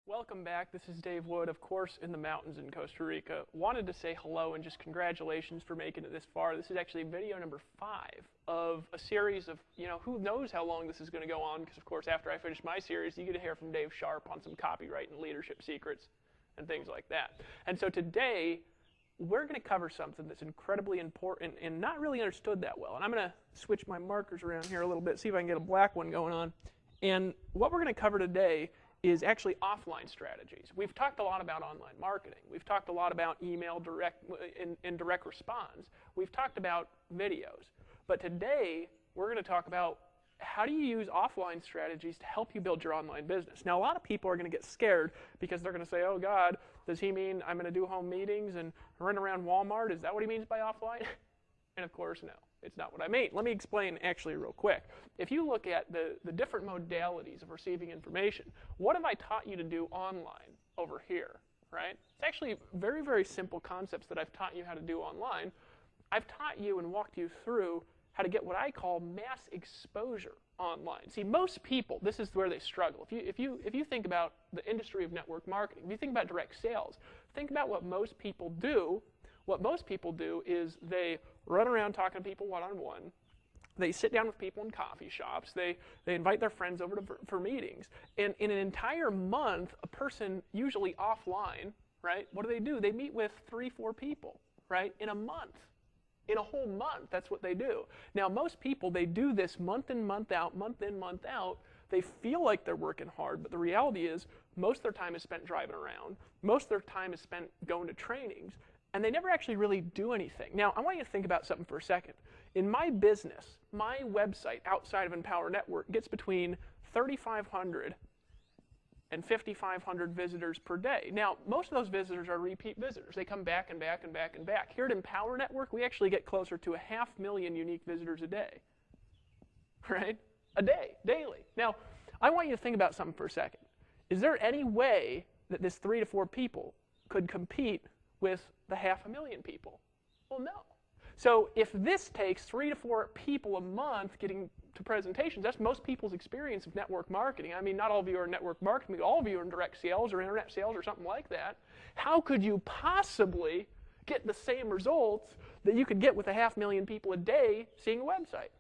Welcome back. This is Dave Wood, of course, in the mountains in Costa Rica. Wanted to say hello and just congratulations for making it this far. This is actually video number 5 of a series of, who knows how long this is going to go on, because, of course, after I finish my series, you get to hear from Dave Sharp on some copyright and leadership secrets and things like that. And so today, we're going to cover something that's incredibly important and not really understood that well. And I'm going to switch my markers around here a little bit, see if I can get a black one going on. And what we're going to cover today is actually offline strategies. We've talked a lot about online marketing. We've talked a lot about email and direct response. We've talked about videos. But today, we're going to talk about how do you use offline strategies to help you build your online business. Now, a lot of people are going to get scared because they're going to say, oh, God, does he mean I'm going to do home meetings and run around Walmart? Is that what he means by offline? And of course, no. It's not what I mean. Let me explain actually real quick. If you look at the different modalities of receiving information, what have I taught you to do online over here, right? It's actually very, very simple concepts that I've taught you how to do online. I've taught you and walked you through how to get what I call mass exposure online. See, most people, this is where they struggle. If you think about the industry of network marketing, if you think about direct sales, think about what most people do. What most people do is they run around talking to people one-on-one. They sit down with people in coffee shops. They invite their friends over for meetings. And in an entire month, a person, usually offline, right, what do? They meet with 3-4 people, right, in a month. In a whole month, that's what they do. Now, most people, they do this month in, month out, month in, month out. They feel like they're working hard, but the reality is most of their time is spent driving around. Most of their time is spent going to trainings. And they never actually really do anything. Now, I want you to think about something for a second. In my business, my website outside of Empower Network gets between 3,500 and 5,500 visitors per day. Now, most of those visitors are repeat visitors. They come back and back and back and back. Here at Empower Network, we actually get closer to 500,000 unique visitors a day. Right? A day, daily. Now, I want you to think about something for a second. Is there any way that this 3 to 4 people could compete with the 500,000 people? Well, no. So if this takes 3 to 4 people a month getting to presentations, that's most people's experience of network marketing. I mean, not all of you are in network marketing, but all of you are in direct sales or internet sales or something like that. How could you possibly get the same results that you could get with 500,000 people a day seeing a website?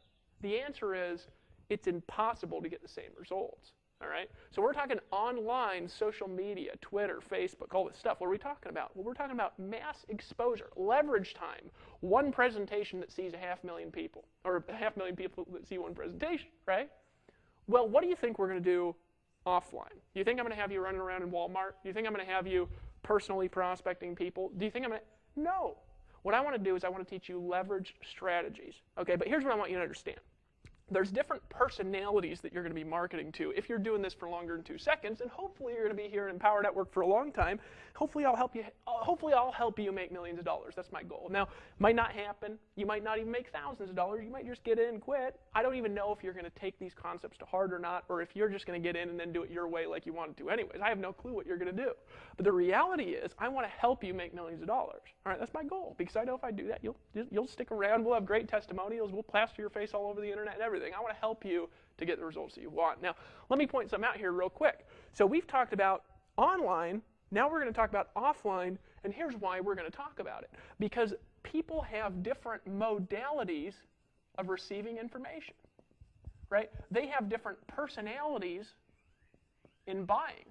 The answer is it's impossible to get the same results. All right? So we're talking online, social media, Twitter, Facebook, all this stuff. What are we talking about? Well, we're talking about mass exposure, leverage time. One presentation that sees 500,000 people, or 500,000 people that see one presentation, right? Well, what do you think we're going to do offline? Do you think I'm going to have you running around in Walmart? Do you think I'm going to have you personally prospecting people? Do you think I'm going to? No. What I want to do is I want to teach you leverage strategies. Okay, but here's what I want you to understand. There's different personalities that you're going to be marketing to if you're doing this for longer than 2 seconds, and hopefully you're going to be here in Empower Network for a long time. Hopefully I'll help you make millions of dollars. That's my goal. Now, might not happen. You might not even make thousands of dollars. You might just get in and quit. I don't even know if you're going to take these concepts to heart or not, or if you're just going to get in and then do it your way like you want to anyways. I have no clue what you're going to do. But the reality is I want to help you make millions of dollars. All right, that's my goal, because I know if I do that, you'll stick around. We'll have great testimonials. We'll plaster your face all over the internet and everything. I want to help you to get the results that you want. Now, let me point something out here real quick. So we've talked about online. Now we're going to talk about offline, and here's why we're going to talk about it. Because people have different modalities of receiving information, right? They have different personalities in buying,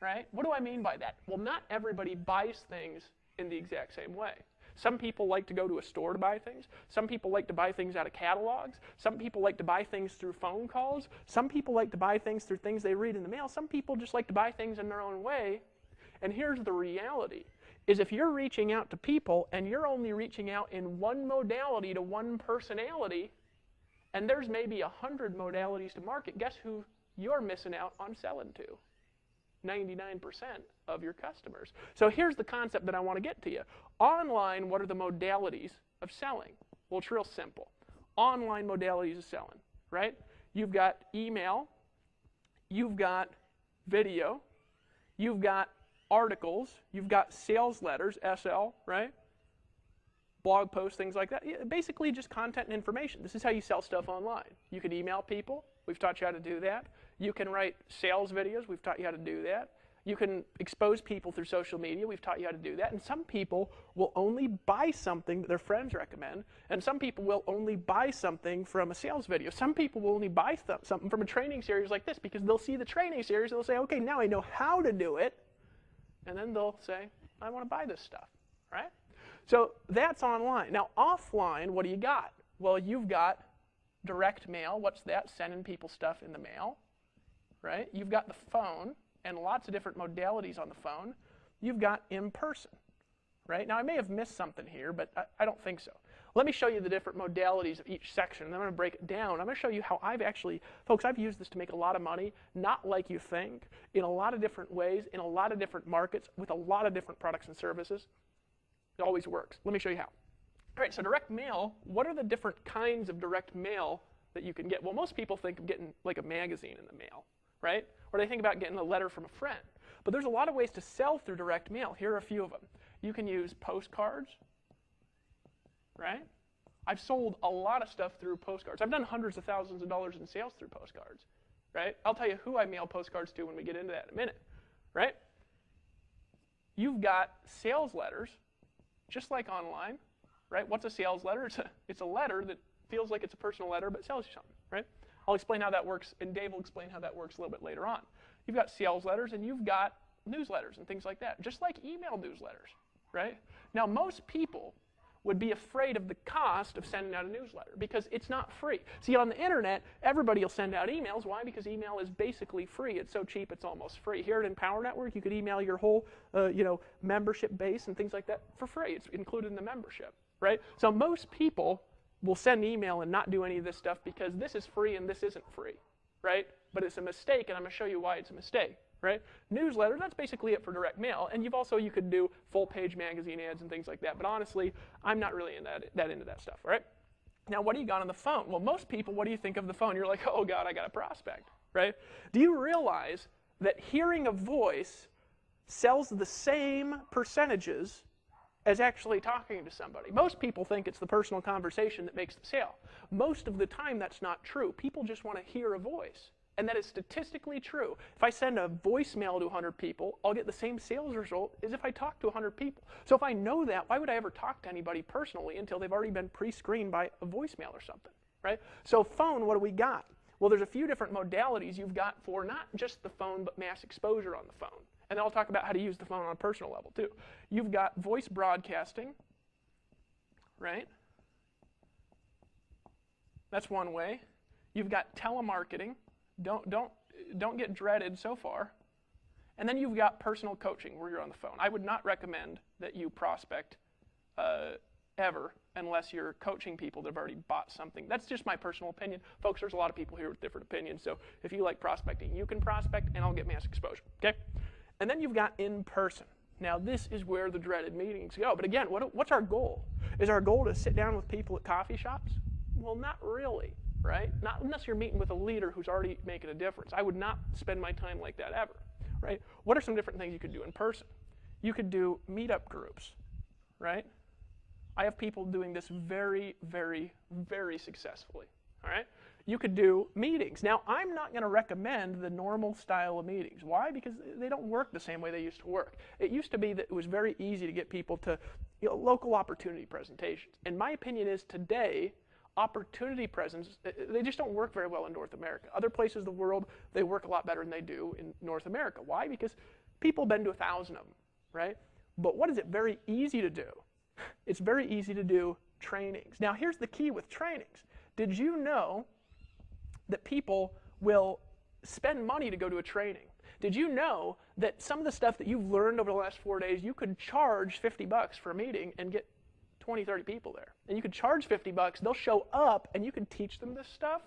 right? What do I mean by that? Well, not everybody buys things in the exact same way. Some people like to go to a store to buy things. Some people like to buy things out of catalogs. Some people like to buy things through phone calls. Some people like to buy things through things they read in the mail. Some people just like to buy things in their own way. And here's the reality, is if you're reaching out to people and you're only reaching out in one modality to one personality, and there's maybe 100 modalities to market, guess who you're missing out on selling to? 99% of your customers. So here's the concept that I want to get to you. Online, what are the modalities of selling? Well, it's real simple. Online modalities of selling, right? You've got email, you've got video, you've got articles, you've got sales letters, SL, right? Blog posts, things like that. Basically just content and information. This is how you sell stuff online. You can email people. We've taught you how to do that. You can write sales videos. We've taught you how to do that. You can expose people through social media. We've taught you how to do that. And some people will only buy something that their friends recommend. And some people will only buy something from a sales video. Some people will only buy something from a training series like this because they'll see the training series and they'll say, okay, now I know how to do it. And then they'll say, I want to buy this stuff, right? So that's online. Now offline, what do you got? Well, you've got direct mail. What's that? Sending people stuff in the mail, right? You've got the phone. And lots of different modalities on the phone. You've got in person, right? Now, I may have missed something here, but I don't think so. Let me show you the different modalities of each section, and I'm going to break it down. I'm going to show you how I've actually, folks, I've used this to make a lot of money, not like you think, in a lot of different ways, in a lot of different markets, with a lot of different products and services. It always works. Let me show you how. All right, so direct mail, what are the different kinds of direct mail that you can get? Well, most people think of getting like a magazine in the mail, right? Or they think about getting a letter from a friend. But there's a lot of ways to sell through direct mail. Here are a few of them. You can use postcards, right? I've sold a lot of stuff through postcards. I've done hundreds of thousands of dollars in sales through postcards, right? I'll tell you who I mail postcards to when we get into that in a minute, right? You've got sales letters, just like online, right? What's a sales letter? It's a letter that feels like it's a personal letter but sells you something, right? I'll explain how that works, and Dave will explain how that works a little bit later on. You've got sales letters, and you've got newsletters and things like that, just like email newsletters, right? Now, most people would be afraid of the cost of sending out a newsletter because it's not free. See, on the internet, everybody will send out emails. Why? Because email is basically free. It's so cheap, it's almost free. Here at Empower Network, you could email your whole, membership base and things like that for free. It's included in the membership, right? So most people will send email and not do any of this stuff because this is free and this isn't free, right? But it's a mistake, and I'm going to show you why it's a mistake, right? Newsletter, that's basically it for direct mail. And you could do full-page magazine ads and things like that. But honestly, I'm not really into that stuff, right? Now, what do you got on the phone? Well, most people, what do you think of the phone? You're like, oh, God, I got a prospect, right? Do you realize that hearing a voice sells the same percentages as actually talking to somebody? Most people think it's the personal conversation that makes the sale. Most of the time, that's not true. People just want to hear a voice. And that is statistically true. If I send a voicemail to 100 people, I'll get the same sales result as if I talk to 100 people. So if I know that, why would I ever talk to anybody personally until they've already been pre-screened by a voicemail or something, right? So phone, what do we got? Well, there's a few different modalities you've got for not just the phone, but mass exposure on the phone. And then I'll talk about how to use the phone on a personal level, too. You've got voice broadcasting, right? That's one way. You've got telemarketing. Don't get dreaded so far. And then you've got personal coaching where you're on the phone. I would not recommend that you prospect ever unless you're coaching people that have already bought something. That's just my personal opinion. Folks, there's a lot of people here with different opinions. So if you like prospecting, you can prospect and I'll get mass exposure, okay? And then you've got in person. Now, this is where the dreaded meetings go. But again, what's our goal? Is our goal to sit down with people at coffee shops? Well, not really, right? Not unless you're meeting with a leader who's already making a difference. I would not spend my time like that ever, right? What are some different things you could do in person? You could do meetup groups, right? I have people doing this very, very, very successfully, all right? You could do meetings. Now, I'm not going to recommend the normal style of meetings. Why? Because they don't work the same way they used to work. It used to be that it was very easy to get people to local opportunity presentations. And my opinion is today, opportunity presents, they just don't work very well in North America. Other places of the world, they work a lot better than they do in North America. Why? Because people have been to 1,000 of them, right? But what is it very easy to do? It's very easy to do trainings. Now, here's the key with trainings. Did you know that people will spend money to go to a training? Did you know that some of the stuff that you've learned over the last 4 days, you could charge $50 for a meeting and get 20, 30 people there? And you could charge $50, they'll show up, and you can teach them this stuff.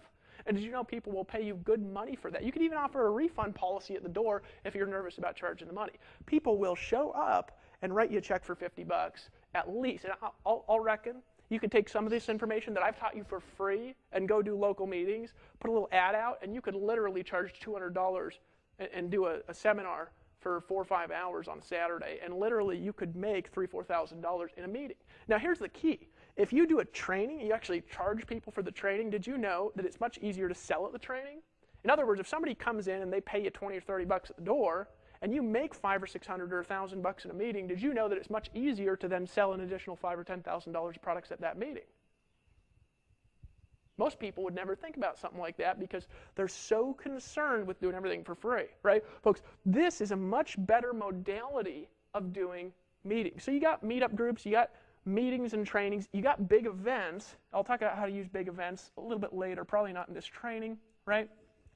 And did you know people will pay you good money for that? You could even offer a refund policy at the door if you're nervous about charging the money. People will show up and write you a check for $50 at least. And I'll reckon you could take some of this information that I've taught you for free and go do local meetings, put a little ad out, and you could literally charge $200 and do a seminar for 4 or 5 hours on Saturday, and literally you could make $3,000, $4,000 in a meeting. Now here's the key. If you do a training, you actually charge people for the training, did you know that it's much easier to sell at the training In other words, if somebody comes in and they pay you 20 or 30 bucks at the door, and you make $500 or $600 or $1,000 in a meeting, did you know that it's much easier to then sell an additional $5,000 or $10,000 of products at that meeting? Most people would never think about something like that because they're so concerned with doing everything for free, right? Folks, this is a much better modality of doing meetings. So you got meetup groups, you got meetings and trainings, you got big events. I'll talk about how to use big events a little bit later, probably not in this training, right?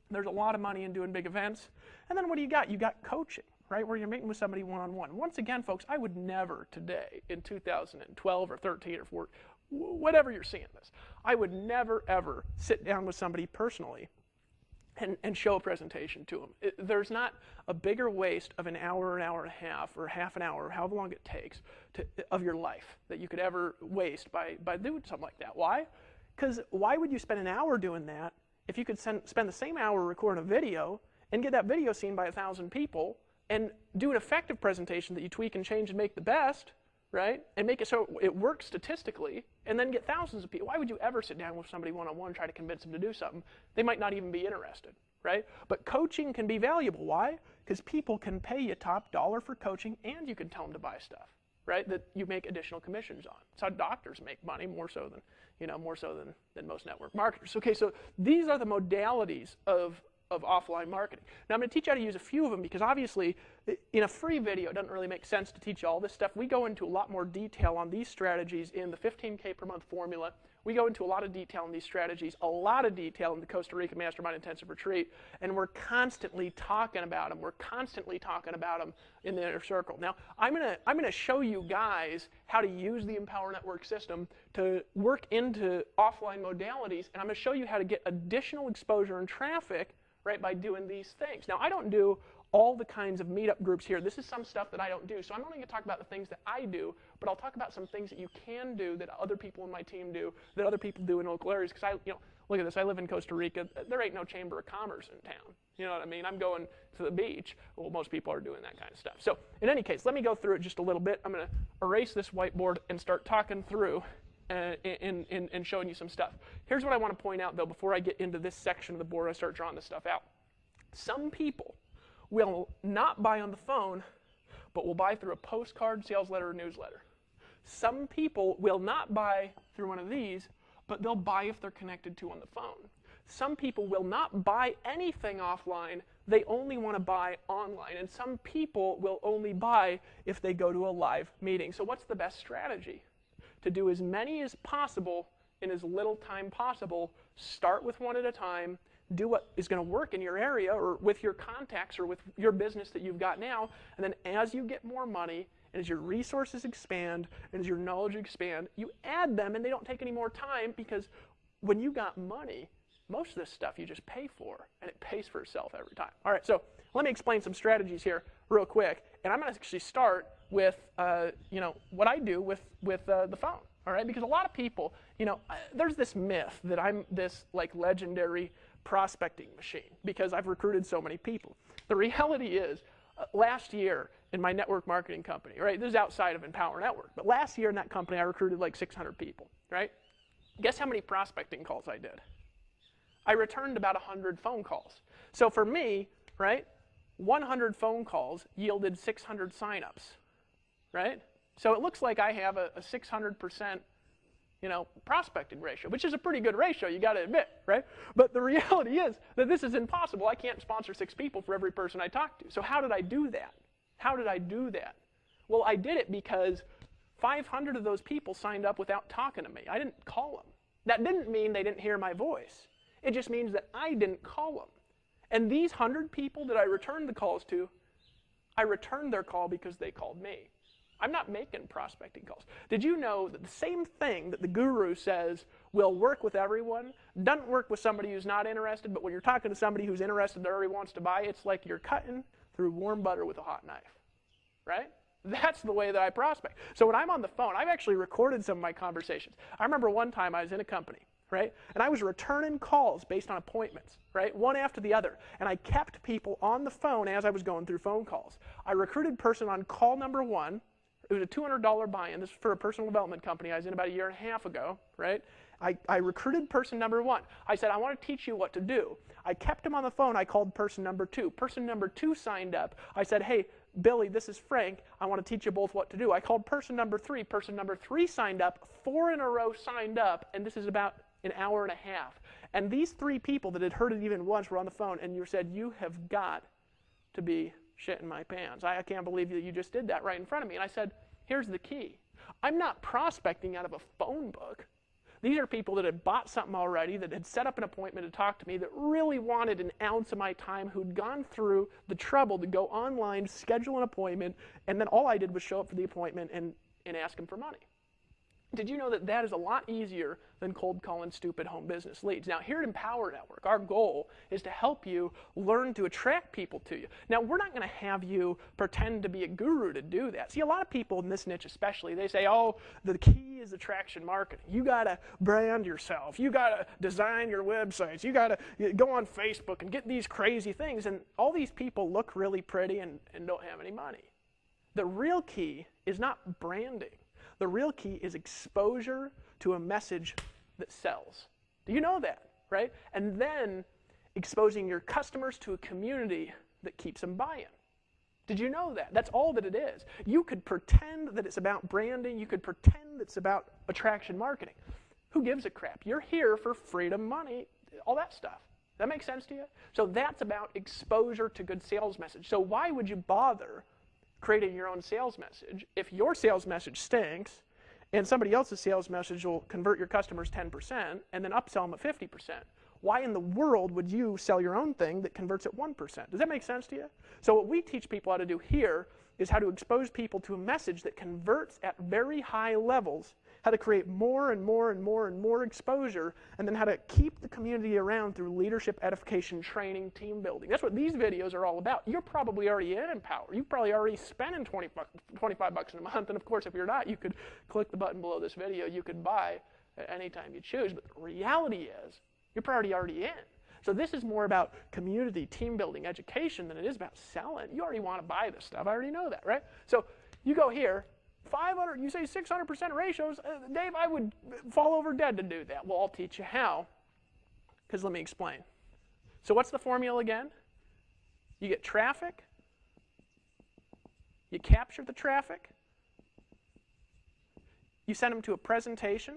There's a lot of money in doing big events. And then what do you got? You got coaching, right, where you're meeting with somebody one-on-one. Once again, folks, I would never today, in 2012 or 13 or 14, whatever you're seeing this, I would never, ever sit down with somebody personally and show a presentation to them. There's not a bigger waste of an hour and a half, or half an hour, however long it takes, of your life that you could ever waste by doing something like that. Why? Because why would you spend an hour doing that if you could spend the same hour recording a video and get that video seen by 1,000 people and do an effective presentation that you tweak and change and make the best, right? And make it so it works statistically, and then get thousands of people. Why would you ever sit down with somebody one-on-one and try to convince them to do something? They might not even be interested, right? But coaching can be valuable. Why? Because people can pay you top dollar for coaching, and you can tell them to buy stuff, right? That you make additional commissions on. It's how doctors make money, more so than most network marketers. Okay, so these are the modalities of offline marketing. Now I'm going to teach you how to use a few of them because obviously in a free video it doesn't really make sense to teach you all this stuff. We go into a lot more detail on these strategies in the 15K per month formula. We go into a lot of detail on these strategies, a lot of detail in the Costa Rica Mastermind Intensive Retreat, and we're constantly talking about them. We're constantly talking about them in the inner circle. Now, I'm gonna show you guys how to use the Empower Network system to work into offline modalities, and I'm gonna show you how to get additional exposure and traffic, right, by doing these things. Now, I don't do all the kinds of meetup groups here. This is some stuff that I don't do. So I'm only going to talk about the things that I do, but I'll talk about some things that you can do that other people in my team do, that other people do in local areas. Because look at this. I live in Costa Rica. There ain't no Chamber of Commerce in town. You know what I mean? I'm going to the beach. Well, most people are doing that kind of stuff. So in any case, let me go through it just a little bit. I'm going to erase this whiteboard and start talking through and showing you some stuff. Here's what I want to point out, though, before I get into this section of the board, I start drawing this stuff out. Some people will not buy on the phone, but will buy through a postcard, sales letter, or newsletter. Some people will not buy through one of these, but they'll buy if they're connected to on the phone. Some people will not buy anything offline, they only want to buy online. And some people will only buy if they go to a live meeting. So what's the best strategy? To do as many as possible in as little time possible. Start with one at a time. Do what is going to work in your area or with your contacts or with your business that you've got now. And then as you get more money and as your resources expand and as your knowledge expand, you add them, and they don't take any more time, because when you got money, most of this stuff you just pay for, and it pays for itself every time. All right, so let me explain some strategies here real quick. And I'm going to actually start with what I do with the phone. All right, because a lot of people, there's this myth that I'm this like legendary prospecting machine because I've recruited so many people. The reality is, last year in my network marketing company, right, this is outside of Empower Network, but last year in that company I recruited like 600 people, right? Guess how many prospecting calls I did? I returned about 100 phone calls. So for me, right, 100 phone calls yielded 600 signups, right? So it looks like I have a 600% prospecting ratio, which is a pretty good ratio, you got to admit, right? But the reality is that this is impossible. I can't sponsor 6 people for every person I talk to. So how did I do that? How did I do that? Well, I did it because 500 of those people signed up without talking to me. I didn't call them. That didn't mean they didn't hear my voice. It just means that I didn't call them. And these 100 people that I returned the calls to, I returned their call because they called me. I'm not making prospecting calls. Did you know that the same thing that the guru says will work with everyone doesn't work with somebody who's not interested, but when you're talking to somebody who's interested that already wants to buy, it's like you're cutting through warm butter with a hot knife, right? That's the way that I prospect. So when I'm on the phone, I've actually recorded some of my conversations. I remember one time I was in a company, right? And I was returning calls based on appointments, right? One after the other. And I kept people on the phone as I was going through phone calls. I recruited person on call number 1. It was a $200 buy-in. This is for a personal development company I was in about a year and a half ago, right? I recruited person number 1. I said, I want to teach you what to do. I kept him on the phone. I called person number 2. Person number 2 signed up. I said, hey, Billy, this is Frank. I want to teach you both what to do. I called person number 3. Person number 3 signed up. 4 in a row signed up, and this is about an hour and a half. And these 3 people that had heard it even once were on the phone, and you said, you have got to be shitting my pants. I can't believe that you just did that right in front of me. And I said, here's the key. I'm not prospecting out of a phone book. These are people that had bought something already, that had set up an appointment to talk to me, that really wanted an ounce of my time, who'd gone through the trouble to go online, schedule an appointment, and then all I did was show up for the appointment and ask them for money. Did you know that that is a lot easier than cold calling stupid home business leads? Now, here at Empower Network, our goal is to help you learn to attract people to you. Now, we're not going to have you pretend to be a guru to do that. See, a lot of people in this niche especially, they say, oh, the key is attraction marketing. You got to brand yourself. You got to design your websites. You got to go on Facebook and get these crazy things. And all these people look really pretty and don't have any money. The real key is not branding. The real key is exposure to a message that sells. Do you know that, right? And then exposing your customers to a community that keeps them buying. Did you know that? That's all that it is. You could pretend that it's about branding. You could pretend it's about attraction marketing. Who gives a crap? You're here for freedom, money, all that stuff. That makes sense to you? So that's about exposure to good sales message. So why would you bother creating your own sales message if your sales message stinks and somebody else's sales message will convert your customers 10% and then upsell them at 50%? Why in the world would you sell your own thing that converts at 1%? Does that make sense to you? So what we teach people how to do here is how to expose people to a message that converts at very high levels, how to create more and more and more and more exposure, and then how to keep the community around through leadership, edification, training, team building. That's what these videos are all about. You're probably already in Empower. You've probably already spending $25 a month, and of course, if you're not, you could click the button below this video. You could buy at any time you choose, but the reality is you're probably already in. So this is more about community, team building, education than it is about selling. You already want to buy this stuff. I already know that, right? So you go here, 500, you say 600% ratios. Dave, I would fall over dead to do that. Well, I'll teach you how, because let me explain. So what's the formula again? You get traffic, you capture the traffic, you send them to a presentation,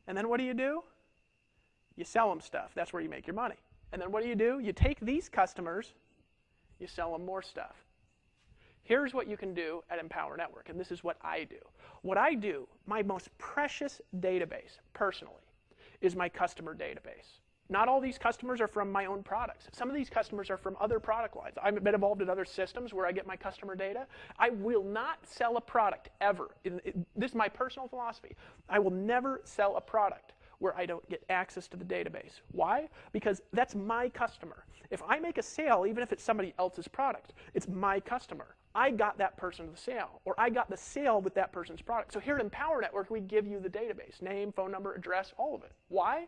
and then what do? You sell them stuff. That's where you make your money. And then what do? You take these customers, you sell them more stuff. Here's what you can do at Empower Network, and this is what I do. What I do, my most precious database, personally, is my customer database. Not all these customers are from my own products. Some of these customers are from other product lines. I've been involved in other systems where I get my customer data. I will not sell a product ever. This is my personal philosophy. I will never sell a product where I don't get access to the database. Why? Because that's my customer. If I make a sale, even if it's somebody else's product, it's my customer. I got that person the sale, or I got the sale with that person's product. So here at Empower Network, we give you the database, name, phone number, address, all of it. Why?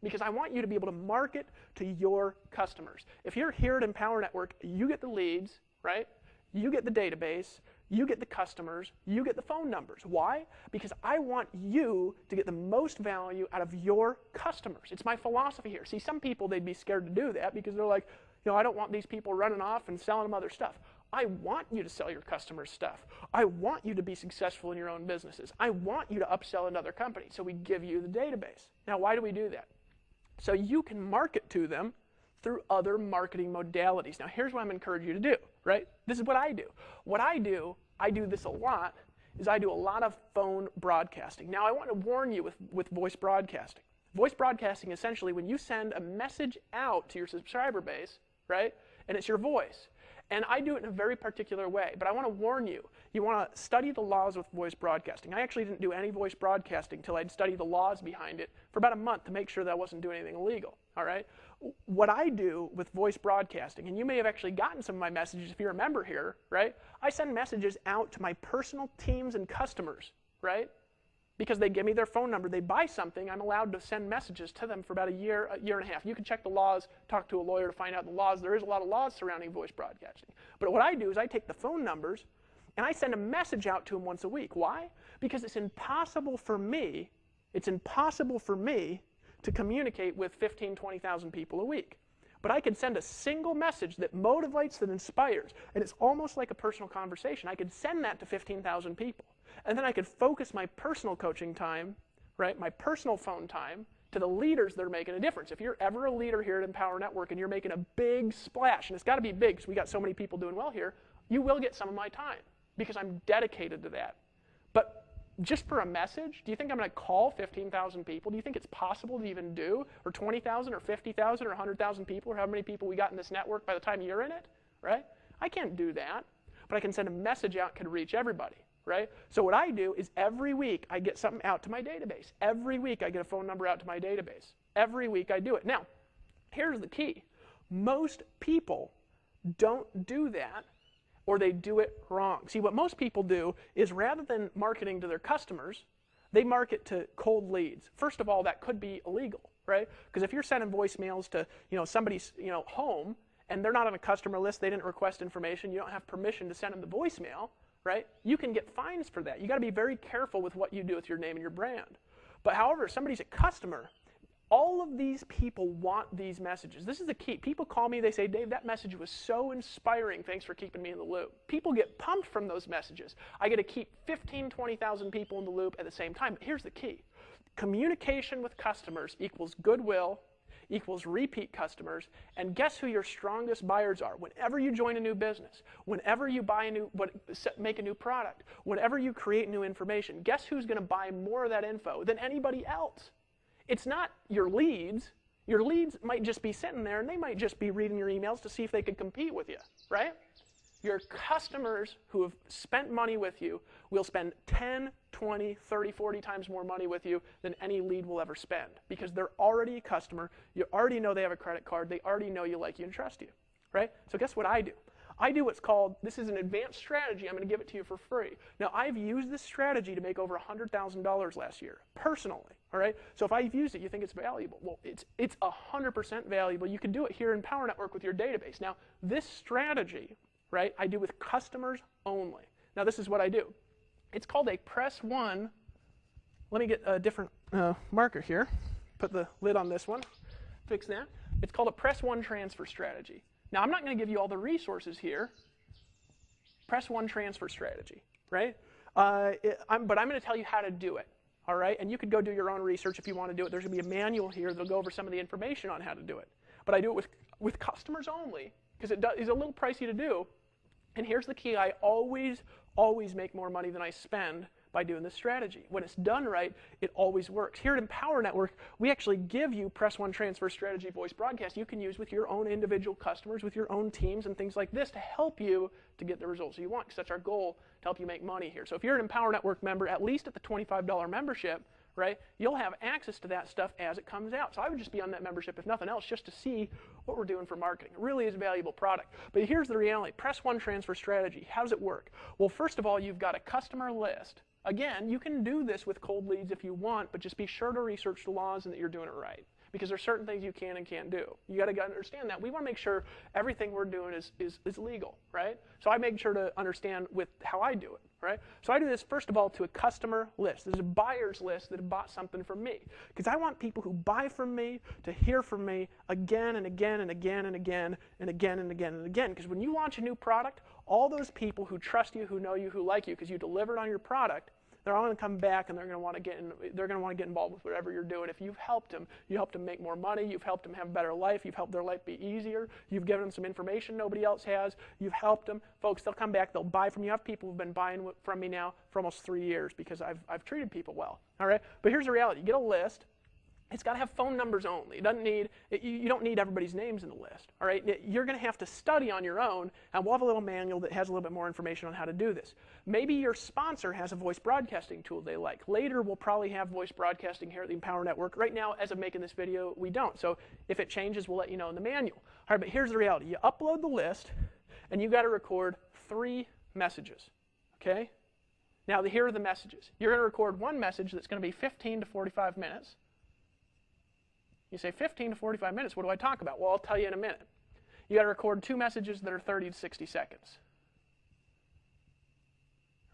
Because I want you to be able to market to your customers. If you're here at Empower Network, you get the leads, right? You get the database, you get the customers, you get the phone numbers. Why? Because I want you to get the most value out of your customers. It's my philosophy here. See, some people, they'd be scared to do that because they're like, I don't want these people running off and selling them other stuff. I want you to sell your customers stuff. I want you to be successful in your own businesses. I want you to upsell another company. So we give you the database. Now, why do we do that? So you can market to them through other marketing modalities. Now, here's what I'm encouraging you to do, right? This is what I do. What I do this a lot, is I do a lot of phone broadcasting. Now, I want to warn you with voice broadcasting. Voice broadcasting, essentially, when you send a message out to your subscriber base, right, and it's your voice. And I do it in a very particular way, but I want to warn you, you want to study the laws with voice broadcasting. I actually didn't do any voice broadcasting until I'd studied the laws behind it for about a month to make sure that I wasn't doing anything illegal, all right? What I do with voice broadcasting, and you may have actually gotten some of my messages if you remember here, right? I send messages out to my personal teams and customers, right? Because they give me their phone number, they buy something, I'm allowed to send messages to them for about a year and a half. You can check the laws, talk to a lawyer to find out the laws. There is a lot of laws surrounding voice broadcasting. But what I do is I take the phone numbers And I send a message out to them once a week. Why? Because it's impossible for me to communicate with 15, 20,000 people a week. But I could send a single message that motivates, that inspires, and it's almost like a personal conversation. I could send that to 15,000 people. And then I could focus my personal coaching time, right, my personal phone time, to the leaders that are making a difference. If you're ever a leader here at Empower Network and you're making a big splash, and it's got to be big because we got so many people doing well here, you will get some of my time because I'm dedicated to that. But just for a message, do you think I'm going to call 15,000 people? Do you think it's possible to even do? Or 20,000 or 50,000 or 100,000 people or how many people we got in this network by the time you're in it, right? I can't do that, but I can send a message out and can reach everybody, right? So what I do is every week I get something out to my database. Every week I get a phone number out to my database. Every week I do it. Now, here's the key. Most people don't do that, or they do it wrong. See, what most people do is rather than marketing to their customers, they market to cold leads. First of all, that could be illegal, right? Because if you're sending voicemails to somebody's home and they're not on a customer list, they didn't request information, you don't have permission to send them the voicemail, right? You can get fines for that. You got to be very careful with what you do with your name and your brand. But however, if somebody's a customer, all of these people want these messages. This is the key. People call me, they say, Dave, that message was so inspiring. Thanks for keeping me in the loop. People get pumped from those messages. I get to keep 15, 20,000 people in the loop at the same time. But here's the key. Communication with customers equals goodwill, equals repeat customers, and guess who your strongest buyers are? Whenever you join a new business, whenever you make a new product, whenever you create new information, guess who's going to buy more of that info than anybody else? It's not your leads. Your leads might just be sitting there and they might just be reading your emails to see if they could compete with you, right? Your customers who have spent money with you will spend 10, 20, 30, 40 times more money with you than any lead will ever spend because they're already a customer. You already know they have a credit card. They already know you, like you, and trust you, right? So guess what I do? I do what's called, this is an advanced strategy, I'm going to give it to you for free. Now, I've used this strategy to make over $100,000 last year, personally, all right? So if I've used it, you think it's valuable. Well, it's 100% valuable. You can do it here in Power Network with your database. Now, this strategy, right, I do with customers only. Now, this is what I do. It's called a press one. Let me get a different marker here. Put the lid on this one. Fix that. It's called a press one transfer strategy. Now, I'm not going to give you all the resources here. Press one transfer strategy, right? But I'm going to tell you how to do it, all right? And you could go do your own research if you want to do it. There's going to be a manual here that'll go over some of the information on how to do it. But I do it with customers only because it is a little pricey to do. And here's the key. I always make more money than I spend by doing this strategy. When it's done right, it always works. Here at Empower Network, we actually give you Press One Transfer Strategy voice broadcast you can use with your own individual customers, with your own teams and things like this to help you to get the results you want, because that's our goal, to help you make money here. So if you're an Empower Network member, at least at the $25 membership, right, you'll have access to that stuff as it comes out. So I would just be on that membership, if nothing else, just to see what we're doing for marketing. It really is a valuable product. But here's the reality. Press One Transfer Strategy. How does it work? Well, first of all, you've got a customer list. Again, you can do this with cold leads if you want, but just be sure to research the laws and that you're doing it right. Because there's certain things you can and can't do. You got to understand that. We want to make sure everything we're doing is legal, right? So I make sure to understand with how I do it, right? So I do this, first of all, to a customer list. There's a buyer's list that have bought something from me. Because I want people who buy from me to hear from me again and again and again and again and again and again and again. Because when you launch a new product, all those people who trust you, who know you, who like you, because you delivered on your product, they're all going to come back and they're going to want to get involved with whatever you're doing. If you've helped them, you helped them make more money, you've helped them have a better life, you've helped their life be easier, you've given them some information nobody else has, you've helped them. Folks, they'll come back, they'll buy from you. I have people who've been buying from me now for almost 3 years because I've treated people well. All right? But here's the reality. You get a list. It's got to have phone numbers only. It doesn't need, you don't need everybody's names in the list. All right? You're going to have to study on your own, and we'll have a little manual that has a little bit more information on how to do this. Maybe your sponsor has a voice broadcasting tool they like. Later, we'll probably have voice broadcasting here at the Empower Network. Right now, as of making this video, we don't. So if it changes, we'll let you know in the manual. All right, but here's the reality. You upload the list, and you've got to record 3 messages. Okay? Now, here are the messages. You're going to record one message that's going to be 15 to 45 minutes. You say 15 to 45 minutes, what do I talk about? Well, I'll tell you in a minute. You got to record 2 messages that are 30 to 60 seconds.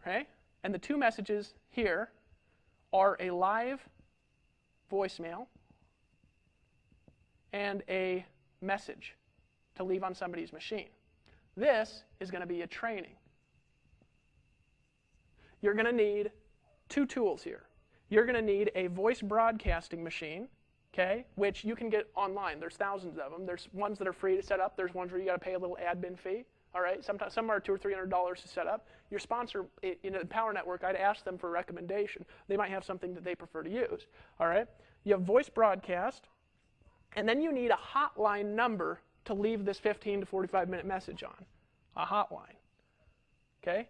okay? And the two messages here are a live voicemail and a message to leave on somebody's machine. This is going to be a training. You're going to need two tools here. You're going to need a voice broadcasting machine, okay, which you can get online. There's thousands of them. There's ones that are free to set up. There's ones where you got to pay a little admin fee. All right, sometimes some are $200 or $300 to set up. Your sponsor, in the Power Network, I'd ask them for a recommendation. They might have something that they prefer to use. All right, you have voice broadcast, and then you need a hotline number to leave this 15 to 45-minute message on, a hotline. Okay.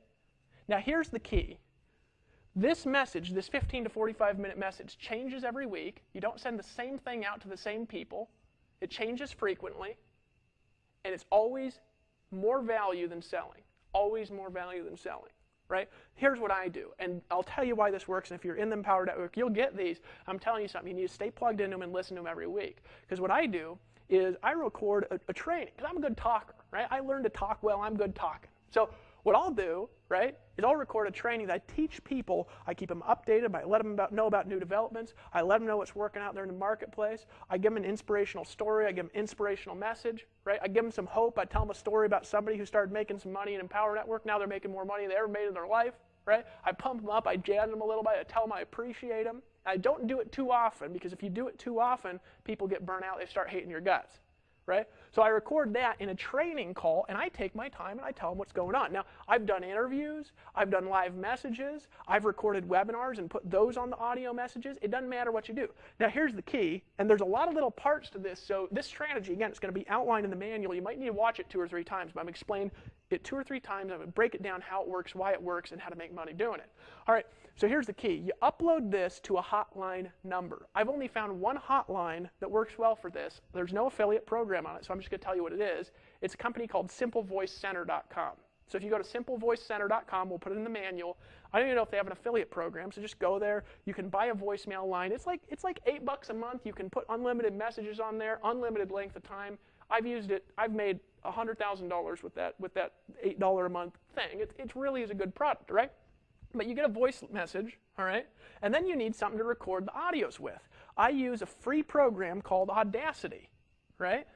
Now here's the key. This message, this 15 to 45-minute message, changes every week. You don't send the same thing out to the same people. It changes frequently, and it's always more value than selling. Always more value than selling, right? Here's what I do, and I'll tell you why this works, and if you're in the Power Network, you'll get these. I'm telling you something. You need to stay plugged into them and listen to them every week, because what I do is I record a training, because I'm a good talker, right? I learned to talk well. I'm good talking. So what I'll do, right, is I'll record a training that I teach people. I keep them updated. I let them know about new developments. I let them know what's working out there in the marketplace. I give them an inspirational story. I give them an inspirational message, right? I give them some hope. I tell them a story about somebody who started making some money in Empower Network. Now they're making more money than they ever made in their life, right? I pump them up. I jazz them a little bit. I tell them I appreciate them. I don't do it too often, because if you do it too often, people get burnt out. They start hating your guts. Right? So I record that in a training call, and I take my time and I tell them what's going on. Now, I've done interviews, I've done live messages, I've recorded webinars and put those on the audio messages. It doesn't matter what you do. Now, here's the key, and there's a lot of little parts to this. So this strategy, again, it's going to be outlined in the manual. You might need to watch it 2 or 3 times, but I'm explaining it 2 or 3 times. I'm going to break it down, how it works, why it works, and how to make money doing it. All right, so here's the key. You upload this to a hotline number. I've only found one hotline that works well for this. There's no affiliate program on it, so I'm just going to tell you what it is. It's a company called SimpleVoiceCenter.com. So if you go to SimpleVoiceCenter.com, we'll put it in the manual. I don't even know if they have an affiliate program, so just go there. You can buy a voicemail line. It's like $8 a month. You can put unlimited messages on there, unlimited length of time. I've used it. I've made $100,000 with that $8 a month thing. It really is a good product, right? But you get a voice message, all right? And then you need something to record the audios with. I use a free program called Audacity, right?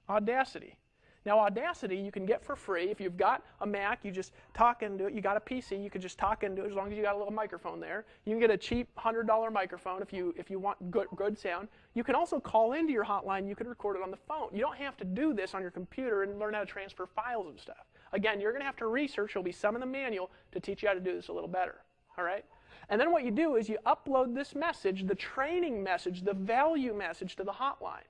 Audacity. Now, Audacity you can get for free. If you've got a Mac, you just talk into it. You got a PC, you can just talk into it as long as you got a little microphone there. You can get a cheap $100 microphone if you want good sound. You can also call into your hotline. You can record it on the phone. You don't have to do this on your computer and learn how to transfer files and stuff. Again, you're going to have to research. There'll be some in the manual to teach you how to do this a little better. All right? And then what you do is you upload this message, the training message, the value message, to the hotline,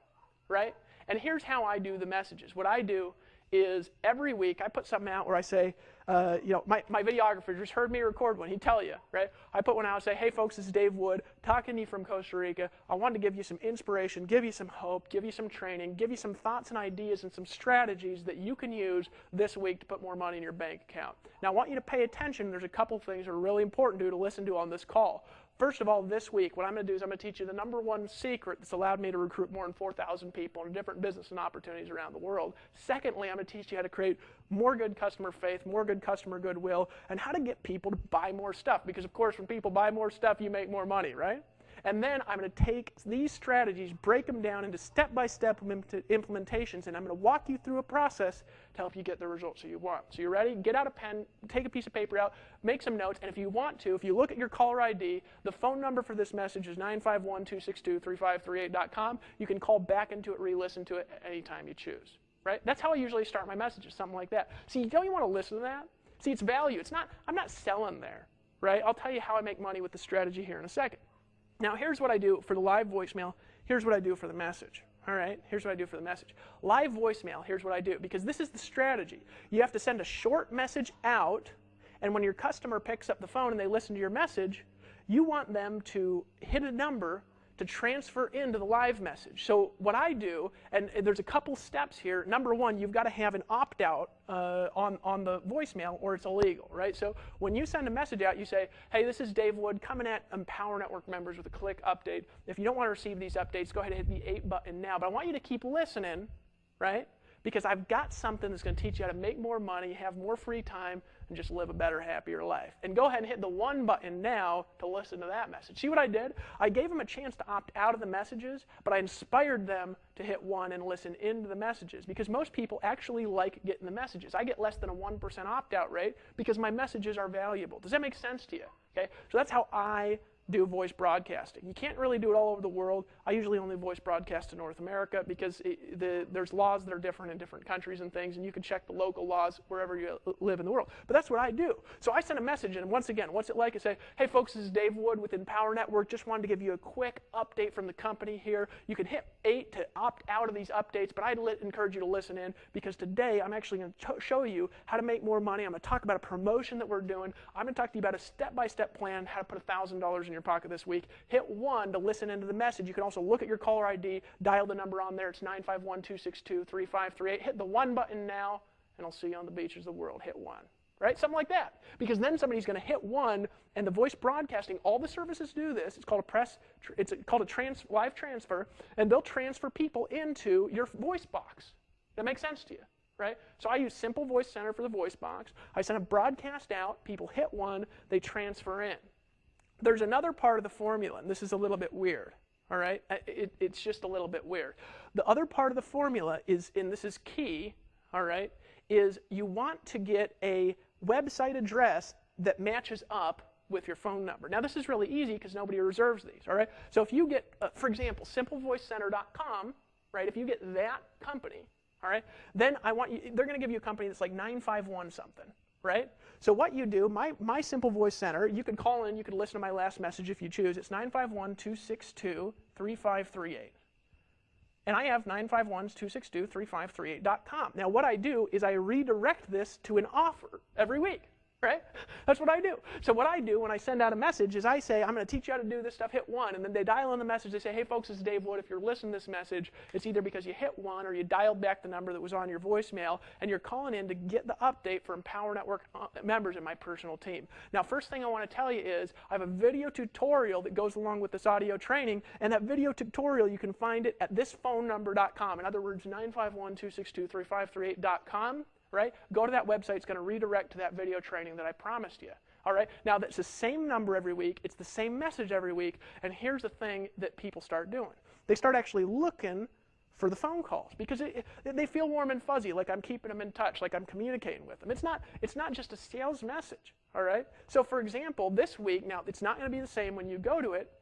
right? And here's how I do the messages. What I do is every week I put something out where I say, my videographer just heard me record one. He'd tell you, right? I put one out and say, hey folks, this is Dave Wood talking to you from Costa Rica. I wanted to give you some inspiration, give you some hope, give you some training, give you some thoughts and ideas and some strategies that you can use this week to put more money in your bank account. Now I want you to pay attention. There's a couple things that are really important to listen to on this call. First of all, this week, what I'm going to do is I'm going to teach you the #1 secret that's allowed me to recruit more than 4,000 people in different business and opportunities around the world. Secondly, I'm going to teach you how to create more good customer faith, more good customer goodwill, and how to get people to buy more stuff. Because, of course, when people buy more stuff, you make more money, right? And then I'm going to take these strategies, break them down into step-by-step implementations, and I'm going to walk you through a process to help you get the results that you want. So you ready? Get out a pen, take a piece of paper out, make some notes, and if you want to, if you look at your caller ID, the phone number for this message is 951-262-3538.com. You can call back into it, re-listen to it anytime you choose. Right? That's how I usually start my messages, something like that. See, don't you want to listen to that? See, it's value. I'm not selling there. Right? I'll tell you how I make money with the strategy here in a second. Now, here's what I do for the live voicemail. Here's what I do for the message. All right? Here's what I do for the message. Live voicemail, here's what I do. Because this is the strategy. You have to send a short message out, and when your customer picks up the phone and they listen to your message, you want them to hit a number to transfer into the live message. So what I do, and there's a couple steps here. #1, you've got to have an opt-out on the voicemail or it's illegal, right? So when you send a message out, you say, hey, this is Dave Wood coming at Empower Network members with a click update. If you don't want to receive these updates, go ahead and hit the 8 button now. But I want you to keep listening, right? because I've got something that's going to teach you how to make more money, have more free time, and just live a better, happier life. And go ahead and hit the 1 button now to listen to that message. See what I did? I gave them a chance to opt out of the messages, but I inspired them to hit 1 and listen into the messages, because most people actually like getting the messages. I get less than a 1% opt-out rate because my messages are valuable. Does that make sense to you? Okay? So that's how I do voice broadcasting. You can't really do it all over the world. I usually only voice broadcast to North America because there's laws that are different in different countries and things, and you can check the local laws wherever you live in the world. But that's what I do. So I send a message, and once again, what's it like? I say, hey folks, this is Dave Wood with Empower Network. Just wanted to give you a quick update from the company here. You can hit 8 to opt out of these updates, but I'd encourage you to listen in, because today I'm actually going to show you how to make more money. I'm going to talk about a promotion that we're doing. I'm going to talk to you about a step-by-step plan, how to put $1,000 in your pocket this week. Hit 1 to listen into the message. You can also look at your caller ID, dial the number on there. It's 951-262-3538. Hit the 1 button now, and I'll see you on the beaches of the world. Hit 1. Right? Something like that. Because then somebody's going to hit 1, and the voice broadcasting, all the services do this. It's called a live transfer, and they'll transfer people into your voice box. That makes sense to you? Right? So I use Simple Voice Center for the voice box. I send a broadcast out, people hit 1, they transfer in. There's another part of the formula, and this is a little bit weird. All right? It's just a little bit weird. The other part of the formula is, and this is key, all right, is you want to get a website address that matches up with your phone number. Now, this is really easy because nobody reserves these, all right? So if you get, for example, simplevoicecenter.com, right, if you get that company, all right, then they're going to give you a company that's like 951 something, right? So what you do, my Simple Voice Center, you could call in, you could listen to my last message if you choose. It's 951-262-3538. And I have 951-262-3538.com. Now what I do is I redirect this to an offer every week. Right? That's what I do. So what I do when I send out a message is I say, I'm going to teach you how to do this stuff, hit 1, and then they dial in the message. They say, hey folks, this is Dave Wood. If you're listening to this message, it's either because you hit 1 or you dialed back the number that was on your voicemail, and you're calling in to get the update for Empower Network members in my personal team. Now, first thing I want to tell you is I have a video tutorial that goes along with this audio training, and that video tutorial, you can find it at thisphonenumber.com. In other words, 951-262-3538.com. Right? Go to that website. It's going to redirect to that video training that I promised you. All right? Now, that's the same number every week. It's the same message every week. And here's the thing that people start doing. They start actually looking for the phone calls because they feel warm and fuzzy, like I'm keeping them in touch, like I'm communicating with them. It's not just a sales message. All right? So, for example, this week, now, it's not going to be the same when you go to it.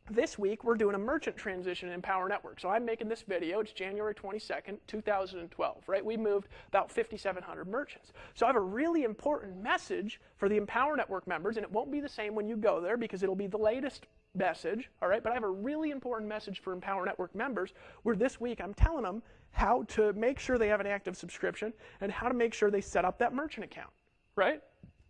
This week, we're doing a merchant transition in Empower Network. So I'm making this video. It's January 22nd, 2012, right? We moved about 5,700 merchants. So I have a really important message for the Empower Network members, and it won't be the same when you go there because it'll be the latest message, all right? But I have a really important message for Empower Network members where this week I'm telling them how to make sure they have an active subscription and how to make sure they set up that merchant account, right?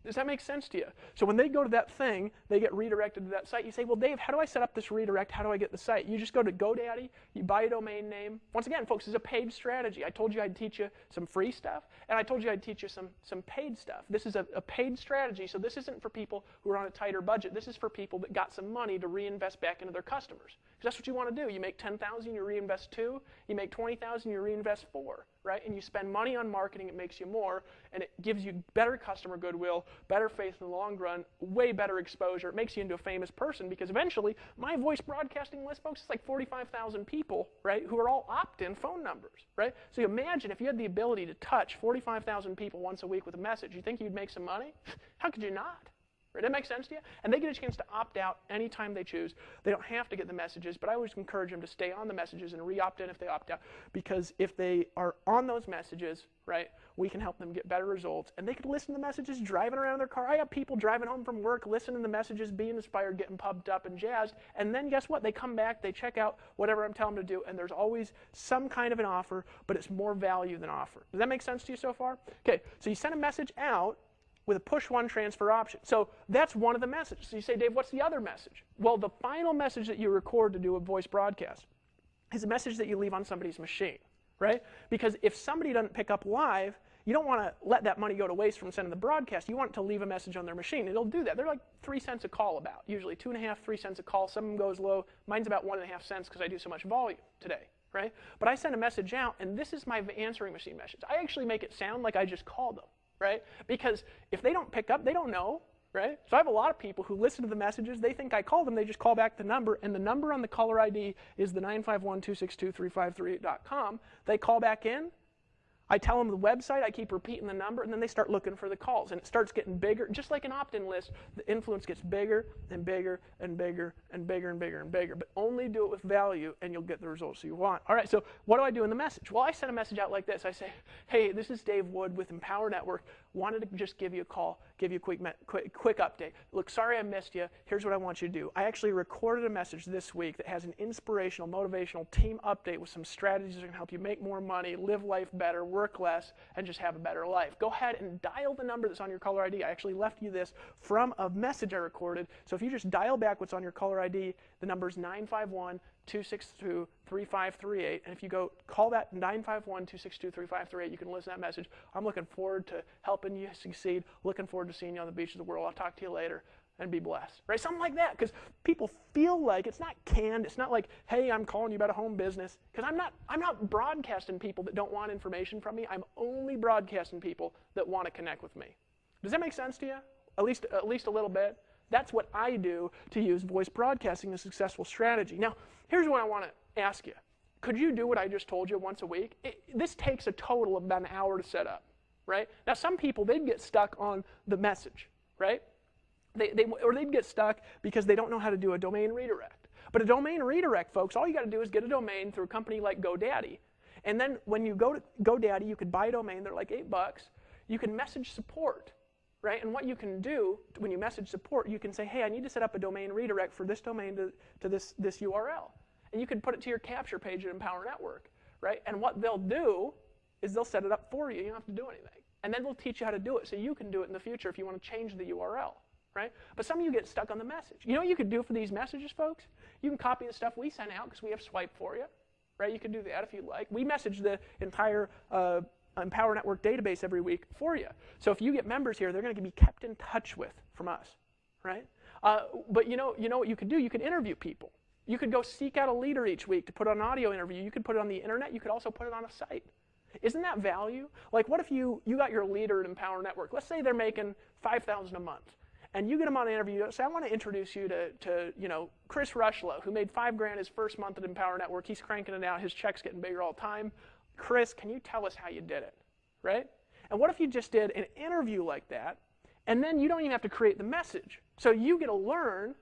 Does that make sense to you? So when they go to that thing, they get redirected to that site. You say, well, Dave, how do I set up this redirect? How do I get the site? You just go to GoDaddy, you buy a domain name. Once again, folks, this is a paid strategy. I told you I'd teach you some free stuff, and I told you I'd teach you some paid stuff. This is a paid strategy, so this isn't for people who are on a tighter budget. This is for people that got some money to reinvest back into their customers. Because that's what you want to do. You make $10,000, you reinvest 2. You make $20,000, you reinvest 4. Right? And you spend money on marketing, it makes you more, and it gives you better customer goodwill, better faith in the long run, way better exposure. It makes you into a famous person because eventually my voice broadcasting list, folks, is like 45,000 people, right, who are all opt-in phone numbers, right? So you imagine if you had the ability to touch 45,000 people once a week with a message, you think you'd make some money? How could you not? Right? That makes sense to you? And they get a chance to opt out anytime they choose. They don't have to get the messages, but I always encourage them to stay on the messages and re-opt in if they opt out, because if they are on those messages, right, we can help them get better results. And they could listen to the messages driving around in their car. I have people driving home from work, listening to the messages, being inspired, getting pumped up and jazzed, and then guess what? They come back, they check out whatever I'm telling them to do, and there's always some kind of an offer, but it's more value than offer. Does that make sense to you so far? Okay, so you send a message out with a push 1 transfer option. So that's one of the messages. So you say, Dave, what's the other message? Well, the final message that you record to do a voice broadcast is a message that you leave on somebody's machine, right? Because if somebody doesn't pick up live, you don't want to let that money go to waste from sending the broadcast. You want to leave a message on their machine. It'll do that. They're like 3 cents a call usually 2.5, 3 cents a call. Some of them goes low. Mine's about 1.5 cents because I do so much volume today. right? But I send a message out, and this is my answering machine message. I actually make it sound like I just called them, right? Because if they don't pick up, they don't know, right? So I have a lot of people who listen to the messages. They think I called them. They just call back the number, and the number on the caller ID is the 951-262-3538.com. They call back in. I tell them the website, I keep repeating the number, and then they start looking for the calls, and it starts getting bigger. Just like an opt-in list, the influence gets bigger and bigger and bigger and bigger and bigger and bigger, but only do it with value, and you'll get the results you want. All right, so what do I do in the message? Well, I send a message out like this. I say, hey, this is Dave Wood with Empower Network. Wanted to just give you a call, give you a quick update. Look, sorry I missed you. Here's what I want you to do. I actually recorded a message this week that has an inspirational, motivational team update with some strategies that can help you make more money, live life better, work less, and just have a better life. Go ahead and dial the number that's on your caller ID. I actually left you this from a message I recorded. So if you just dial back what's on your caller ID, the number is 951-262-3538. And if you go call that 951-262-3538, you can listen to that message. I'm looking forward to helping you succeed. Looking forward to seeing you on the beach of the world. I'll talk to you later. And be blessed, right? Something like that, because people feel like it's not canned. It's not like, hey, I'm calling you about a home business, because I'm not broadcasting people that don't want information from me. I'm only broadcasting people that want to connect with me. Does that make sense to you? At least a little bit. That's what I do to use voice broadcasting as a successful strategy. Now, here's what I want to ask you. Could you do what I just told you once a week? This takes a total of about an hour to set up, right? Now, some people, they'd get stuck on the message, right? Or they'd get stuck because they don't know how to do a domain redirect. But a domain redirect, folks, all you got to do is get a domain through a company like GoDaddy. And then when you go to GoDaddy, you could buy a domain. They're like $8. You can message support, right? And what you can do when you message support, you can say, hey, I need to set up a domain redirect for this domain to this URL. And you can put it to your capture page at Empower Network, right? And what they'll do is they'll set it up for you. You don't have to do anything. And then they'll teach you how to do it so you can do it in the future if you want to change the URL. Right? But some of you get stuck on the message. You know what you could do for these messages, folks? You can copy the stuff we sent out because we have Swipe for you. Right? You can do that if you like. We message the entire Empower Network database every week for you. So if you get members here, they're going to be kept in touch with from us. Right? But you know what you could do? You could interview people. You could go seek out a leader each week to put on an audio interview. You could put it on the internet. You could also put it on a site. Isn't that value? Like, what if you got your leader at Empower Network? Let's say they're making $5,000 a month. And you get them on an interview, say, I want to introduce you to Chris Rushlow, who made $5,000 his first month at Empower Network. He's cranking it out. His check's getting bigger all the time. Chris, can you tell us how you did it, right? And what if you just did an interview like that, and then you don't even have to create the message. So you get to learn,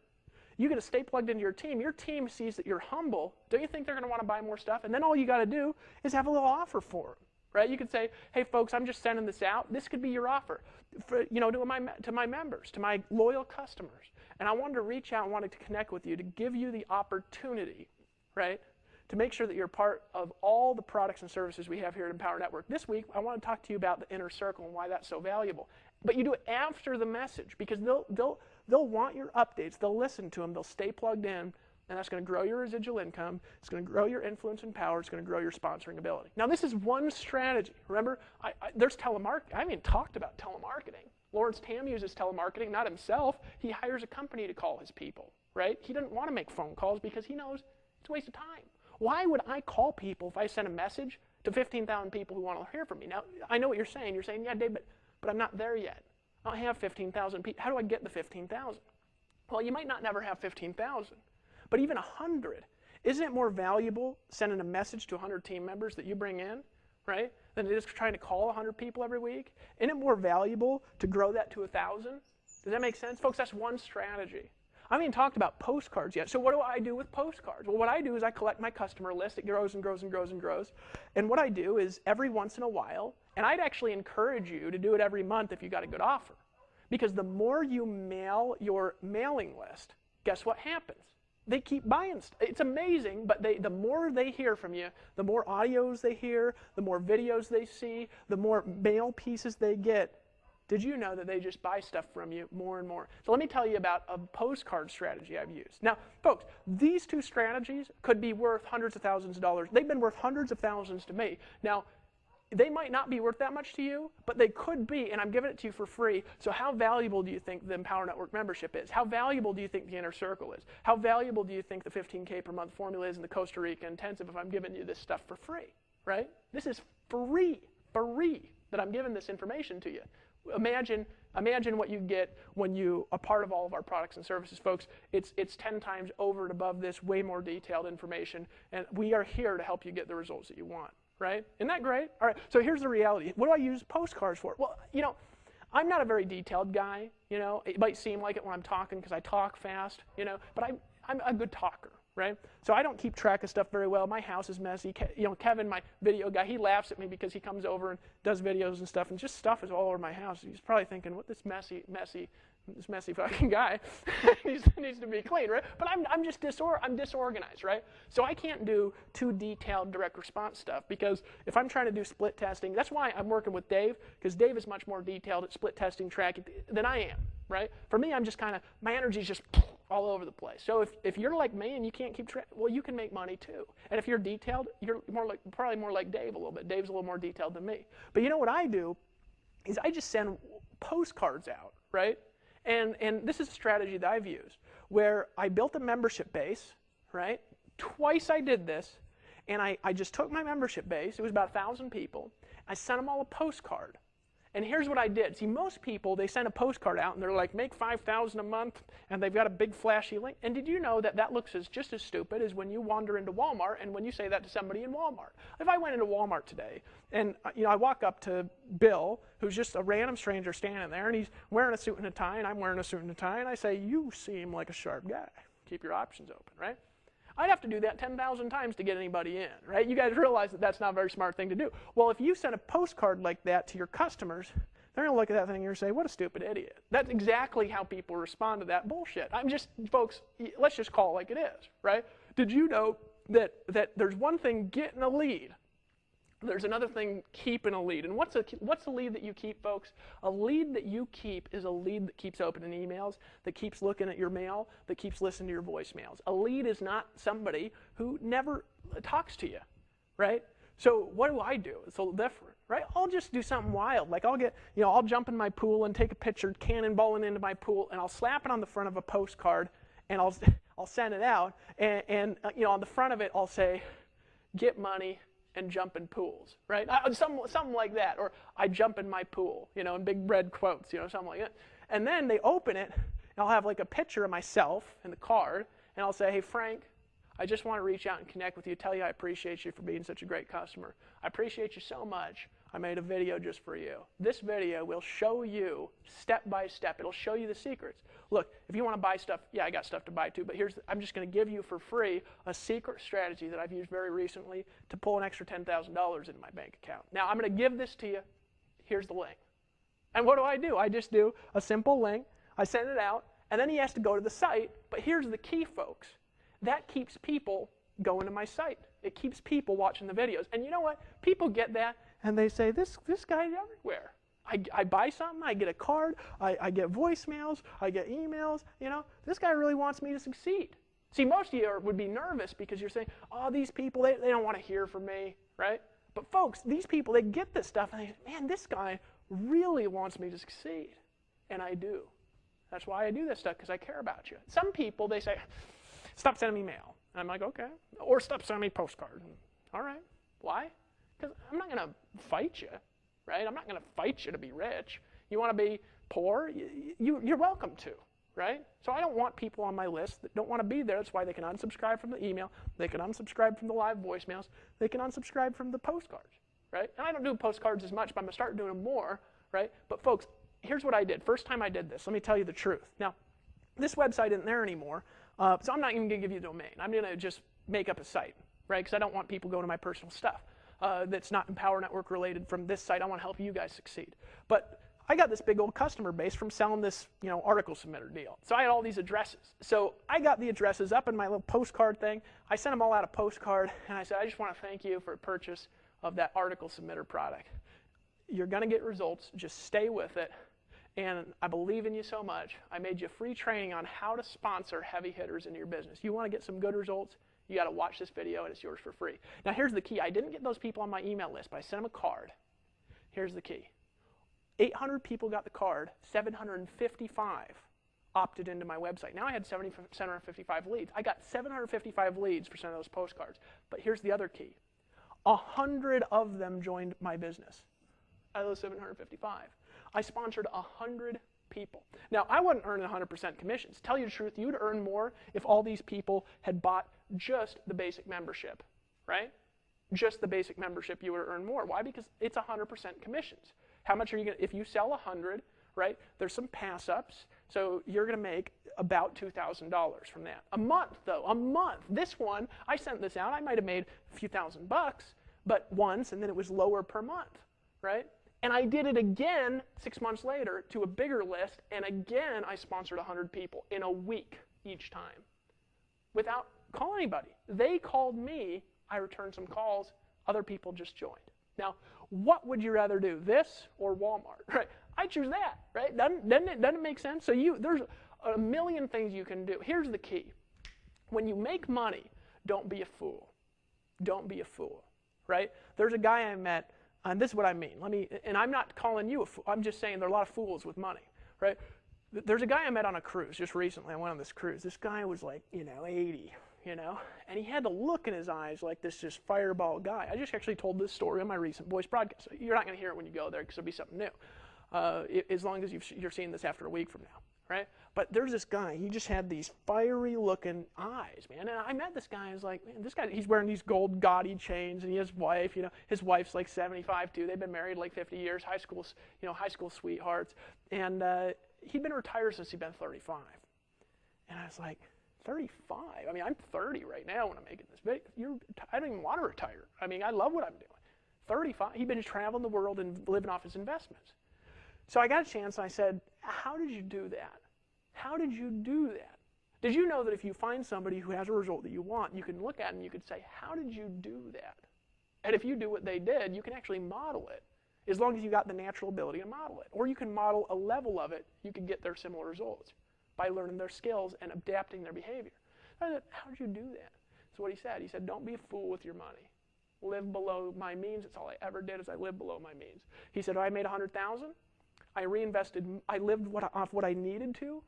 you get to stay plugged into your team. Your team sees that you're humble. Don't you think they're going to want to buy more stuff? And then all you got to do is have a little offer for them. Right? You could say, hey, folks, I'm just sending this out. This could be your offer for, to my members, to my loyal customers. And I wanted to reach out and wanted to connect with you to give you the opportunity, right, to make sure that you're part of all the products and services we have here at Empower Network. This week, I want to talk to you about the inner circle and why that's so valuable. But you do it after the message because they'll want your updates. They'll listen to them. They'll stay plugged in. And that's going to grow your residual income. It's going to grow your influence and power. It's going to grow your sponsoring ability. Now, this is one strategy. Remember, there's telemarketing. I haven't even talked about telemarketing. Lawrence Tam uses telemarketing, not himself. He hires a company to call his people, right? He doesn't want to make phone calls because he knows it's a waste of time. Why would I call people if I send a message to 15,000 people who want to hear from me? Now, I know what you're saying. You're saying, yeah, Dave, but I'm not there yet. I don't have 15,000 people. How do I get the 15,000? Well, you might not never have 15,000. But even 100, isn't it more valuable sending a message to 100 team members that you bring in, right, than it is trying to call 100 people every week? Isn't it more valuable to grow that to 1,000? Does that make sense? Folks, that's one strategy. I haven't even talked about postcards yet. So what do I do with postcards? Well, what I do is I collect my customer list. It grows and grows and grows and grows. And what I do is every once in a while, and I'd actually encourage you to do it every month if you got a good offer. Because the more you mail your mailing list, guess what happens? They keep buying stuff. It's amazing, but the more they hear from you, the more audios they hear, the more videos they see, the more mail pieces they get. Did you know that they just buy stuff from you more and more? So let me tell you about a postcard strategy I've used. Now, folks, these two strategies could be worth hundreds of thousands of dollars. They've been worth hundreds of thousands to me. Now, they might not be worth that much to you, but they could be, and I'm giving it to you for free. So how valuable do you think the Empower Network membership is? How valuable do you think the Inner Circle is? How valuable do you think the 15K per month formula is in the Costa Rica Intensive if I'm giving you this stuff for free, right? This is free that I'm giving this information to you. Imagine what you get when you are part of all of our products and services, folks. It's 10 times over and above this, way more detailed information, and we are here to help you get the results that you want, right? Isn't that great? All right, so here's the reality. What do I use postcards for? Well, I'm not a very detailed guy, It might seem like it when I'm talking because I talk fast, but I'm a good talker. Right? So I don't keep track of stuff very well. My house is messy. Kevin, my video guy, he laughs at me because he comes over and does videos and stuff, and just stuff is all over my house. He's probably thinking, what this messy fucking guy needs to be clean, right? But I'm disorganized, right? So I can't do too detailed direct response stuff because if I'm trying to do split testing, that's why I'm working with Dave, because Dave is much more detailed at split testing tracking than I am, right? For me, I'm just my energy's just all over the place. So if you're like me and you can't keep track, well, you can make money too. And if you're detailed, you're probably more like Dave a little bit. Dave's a little more detailed than me. But you know what I do is I just send postcards out, right? And this is a strategy that I've used where I built a membership base, right? Twice I did this, and I just took my membership base. It was about 1,000 people. I sent them all a postcard. And here's what I did. See, most people, they send a postcard out, and they're like, make $5,000 a month, and they've got a big flashy link. And did you know that that looks just as stupid as when you wander into Walmart and when you say that to somebody in Walmart? If I went into Walmart today, and I walk up to Bill, who's just a random stranger standing there, and he's wearing a suit and a tie, and I'm wearing a suit and a tie, and I say, you seem like a sharp guy. Keep your options open, right? I'd have to do that 10,000 times to get anybody in, right? You guys realize that that's not a very smart thing to do. Well, if you send a postcard like that to your customers, they're going to look at that thing and say, what a stupid idiot. That's exactly how people respond to that bullshit. Folks, let's just call it like it is, right? Did you know that there's one thing getting a lead? There's another thing keeping a lead. And what's a lead that you keep, folks? A lead that you keep is a lead that keeps opening emails, that keeps looking at your mail, that keeps listening to your voicemails. A lead is not somebody who never talks to you, right? So what do? It's a little different, right? I'll just do something wild. Like I'll jump in my pool and take a picture cannonballing into my pool, and I'll slap it on the front of a postcard, and I'll send it out, and on the front of it I'll say, get money and jump in pools, right? Something like that, or I jump in my pool, in big red quotes, something like that. And then they open it, and I'll have like a picture of myself in the card, and I'll say, hey, Frank, I just want to reach out and connect with you, tell you I appreciate you for being such a great customer. I appreciate you so much. I made a video just for you. This video will show you step by step. It'll show you the secrets. Look, if you want to buy stuff, yeah, I got stuff to buy too, but I'm just going to give you for free a secret strategy that I've used very recently to pull an extra $10,000 into my bank account. Now, I'm going to give this to you. Here's the link. And what do? I just do a simple link. I send it out, and then he has to go to the site. But here's the key, folks. That keeps people going to my site. It keeps people watching the videos. And you know what? People get that, and they say, this guy's everywhere. I buy something, I get a card, I get voicemails, I get emails. This guy really wants me to succeed. See, most of you would be nervous because you're saying, oh, these people, they don't want to hear from me, right? But folks, these people, they get this stuff, and they say, man, this guy really wants me to succeed. And I do. That's why I do this stuff, because I care about you. Some people, they say, stop sending me mail. And I'm like, okay. Or stop sending me postcards. All right. Why? Because I'm not going to fight you, right? I'm not going to fight you to be rich. You want to be poor? You're welcome to, right? So I don't want people on my list that don't want to be there. That's why they can unsubscribe from the email. They can unsubscribe from the live voicemails. They can unsubscribe from the postcards, right? And I don't do postcards as much, but I'm going to start doing them more, right? But folks, here's what I did. First time I did this, let me tell you the truth. Now, this website isn't there anymore, so I'm not even going to give you the domain. I'm going to just make up a site, right? Because I don't want people going to my personal stuff that's not Empower Network related from this site. I want to help you guys succeed. But I got this big old customer base from selling this, article submitter deal. So I had all these addresses. So I got the addresses up in my little postcard thing. I sent them all out a postcard, and I said, I just want to thank you for a purchase of that article submitter product. You're going to get results. Just stay with it. And I believe in you so much. I made you free training on how to sponsor heavy hitters into your business. You want to get some good results, you got to watch this video, and it's yours for free. Now, here's the key. I didn't get those people on my email list, but I sent them a card. Here's the key. 800 people got the card, 755 opted into my website. Now I had 755 leads. I got 755 leads for sending those postcards. But here's the other key. 100 of them joined my business out of those 755. I sponsored 100 people. Now, I wasn't earning 100% commissions. Tell you the truth, you'd earn more if all these people had bought just the basic membership, right? Just the basic membership, you would earn more. Why? Because it's 100% commissions. How much are you going to, if you sell 100, right, there's some pass-ups, so you're going to make about $2,000 from that. A month, though, a month. This one, I sent this out, I might have made a few $1,000 bucks, but once, and then it was lower per month, right? And I did it again 6 months later to a bigger list, and again I sponsored 100 people in a week each time without calling anybody. They called me, I returned some calls, other people just joined. Now, what would you rather do, this or Walmart? Right? I choose that, right? Doesn't it make sense? So there's a million things you can do. Here's the key. When you make money, don't be a fool. Don't be a fool, right? There's a guy I met, and this is what I mean. And I'm not calling you a fool. I'm just saying there are a lot of fools with money, right? There's a guy I met on a cruise just recently. I went on this cruise. This guy was like, 80, and he had the look in his eyes like this just fireball guy. I just actually told this story on my recent voice broadcast. You're not going to hear it when you go there because it'll be something new, as long as you're seeing this after a week from now, right? But there's this guy. He just had these fiery-looking eyes, man. And I met this guy. I was like, man, this guy, he's wearing these gold gaudy chains, and he has his wife. His wife's like 75 too. They've been married like 50 years, high school sweethearts. And he'd been retired since he'd been 35. And I was like, 35? I mean, I'm 30 right now when I'm making this video. I don't even want to retire. I mean, I love what I'm doing. 35. He'd been traveling the world and living off his investments. So I got a chance, and I said, how did you do that? How did you do that? Did you know that if you find somebody who has a result that you want, you can look at it and you can say, how did you do that? And if you do what they did, you can actually model it, as long as you got the natural ability to model it. Or you can model a level of it, you can get their similar results by learning their skills and adapting their behavior. I said, how did you do that? That's what he said. He said, don't be a fool with your money. Live below my means. That's all I ever did is I lived below my means. He said, I made $100,000. I reinvested, I lived off what I needed to,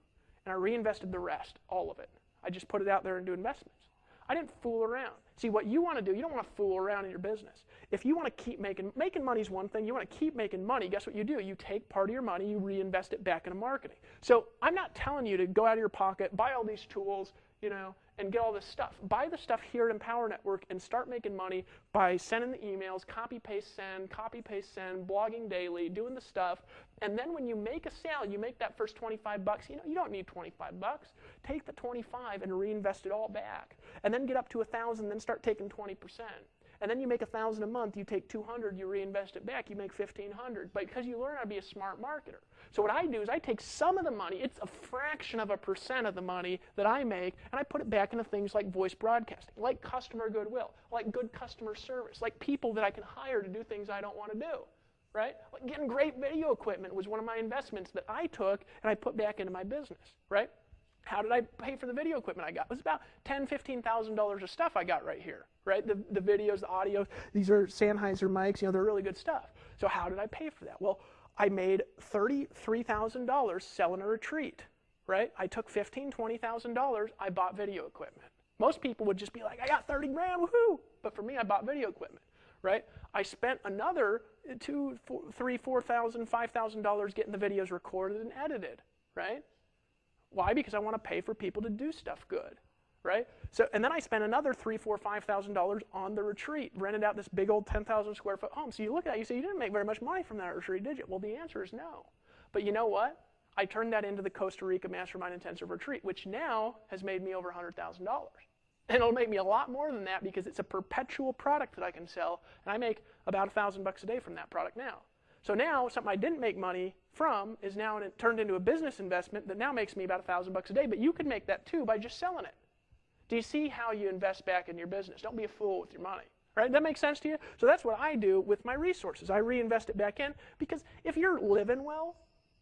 and I reinvested the rest, all of it. I just put it out there and do investments. I didn't fool around. See, what you want to do, you don't want to fool around in your business. If you want to keep making money is one thing, you want to keep making money, guess what you do? You take part of your money, you reinvest it back into marketing. So I'm not telling you to go out of your pocket, buy all these tools, and get all this stuff. Buy the stuff here at Empower Network and start making money by sending the emails, copy, paste, send, blogging daily, doing the stuff. And then when you make a sale, you make that first 25 bucks. You don't need 25 bucks. Take the 25 and reinvest it all back. And then get up to 1,000, then start taking 20%. And then you make 1,000 a month, you take 200, you reinvest it back, you make 1,500. But because you learn how to be a smart marketer. So what I do is I take some of the money, it's a fraction of a percent of the money that I make, and I put it back into things like voice broadcasting, like customer goodwill, like good customer service, like people that I can hire to do things I don't want to do, right? Like getting great video equipment was one of my investments that I took and I put back into my business, right? How did I pay for the video equipment I got? It was about $10,000, $15,000 of stuff I got right here, right? The videos, the audio, these are Sennheiser mics, they're really good stuff. So how did I pay for that? Well, I made $33,000 selling a retreat, right? I took $15,000, $20,000, I bought video equipment. Most people would just be like, I got 30 grand, woohoo! But for me, I bought video equipment, right? I spent another $2,000, $3,000, $4,000, $5,000 getting the videos recorded and edited, right? Why? Because I want to pay for people to do stuff good, right? So, and then I spent another $3,000, $4,000, $5,000 on the retreat, rented out this big old 10,000 square foot home. So you look at that, you say, you didn't make very much money from that retreat, did you? Well, the answer is no. But you know what? I turned that into the Costa Rica Mastermind Intensive Retreat, which now has made me over $100,000. And it'll make me a lot more than that because it's a perpetual product that I can sell, and I make about $1,000 a day from that product now. So now, something I didn't make money from is now turned into a business investment that now makes me about $1,000 a day, but you could make that too by just selling it. Do you see how you invest back in your business? Don't be a fool with your money, right? That makes sense to you? So that's what I do with my resources. I reinvest it back in because if you're living well,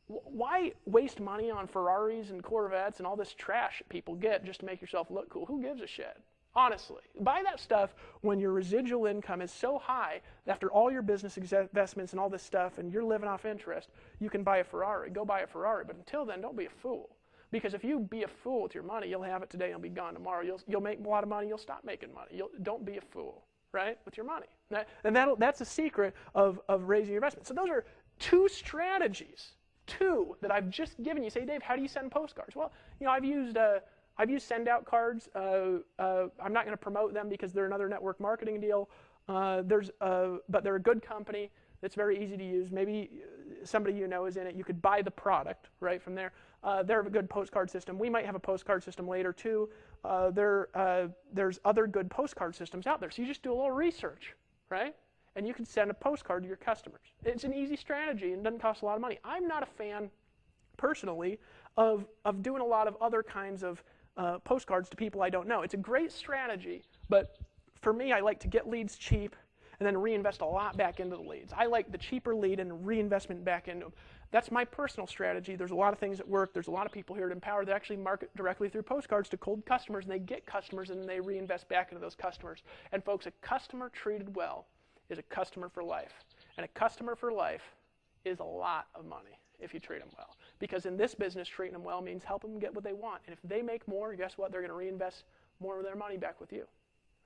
why waste money on Ferraris and Corvettes and all this trash that people get just to make yourself look cool? Who gives a shit? Honestly, buy that stuff when your residual income is so high that after all your business investments and all this stuff and you're living off interest, you can buy a Ferrari. Go buy a Ferrari. But until then, don't be a fool. Because if you be a fool with your money, you'll have it today and be gone tomorrow. You'll make a lot of money, you'll stop making money. Don't be a fool, right, with your money. And that's a secret of raising your investment. So those are two strategies, that I've just given you. Say, Dave, how do you send postcards? Well, I've used send-out cards. I'm not going to promote them because they're another network marketing deal. But they're a good company that's very easy to use. Maybe somebody you know is in it. You could buy the product right from there. They're a good postcard system. We might have a postcard system later too. There's other good postcard systems out there. So you just do a little research, right? And you can send a postcard to your customers. It's an easy strategy and doesn't cost a lot of money. I'm not a fan, personally, of doing a lot of other kinds of postcards to people I don't know. It's a great strategy, but for me, I like to get leads cheap and then reinvest a lot back into the leads. I like the cheaper lead and reinvestment back into them. That's my personal strategy. There's a lot of things that work. There's a lot of people here at Empower that actually market directly through postcards to cold customers, and they get customers, and then they reinvest back into those customers. And folks, a customer treated well is a customer for life. And a customer for life is a lot of money if you treat them well. Because in this business, treating them well means helping them get what they want. And if they make more, guess what? They're going to reinvest more of their money back with you.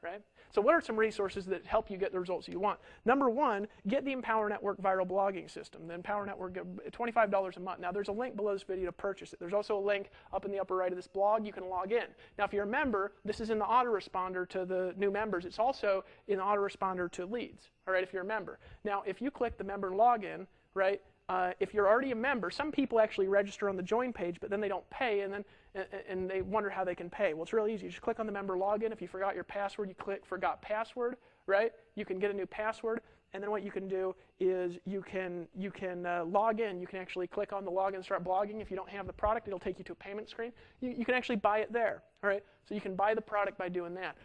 Right? So what are some resources that help you get the results you want? Number one, get the Empower Network viral blogging system. The Empower Network, $25 a month. Now, there's a link below this video to purchase it. There's also a link up in the upper right of this blog. You can log in. Now, if you're a member, this is in the autoresponder to the new members. It's also in the autoresponder to leads, all right, if you're a member. Now, if you click the member login, right, if you're already a member, some people actually register on the join page, but then they don't pay, and they wonder how they can pay. Well, it's really easy. You just click on the member login. If you forgot your password, you click forgot password, right? You can get a new password, and then what you can do is you can log in. You can actually click on the login and start blogging. If you don't have the product, it'll take you to a payment screen. You can actually buy it there, all right? So you can buy the product by doing that.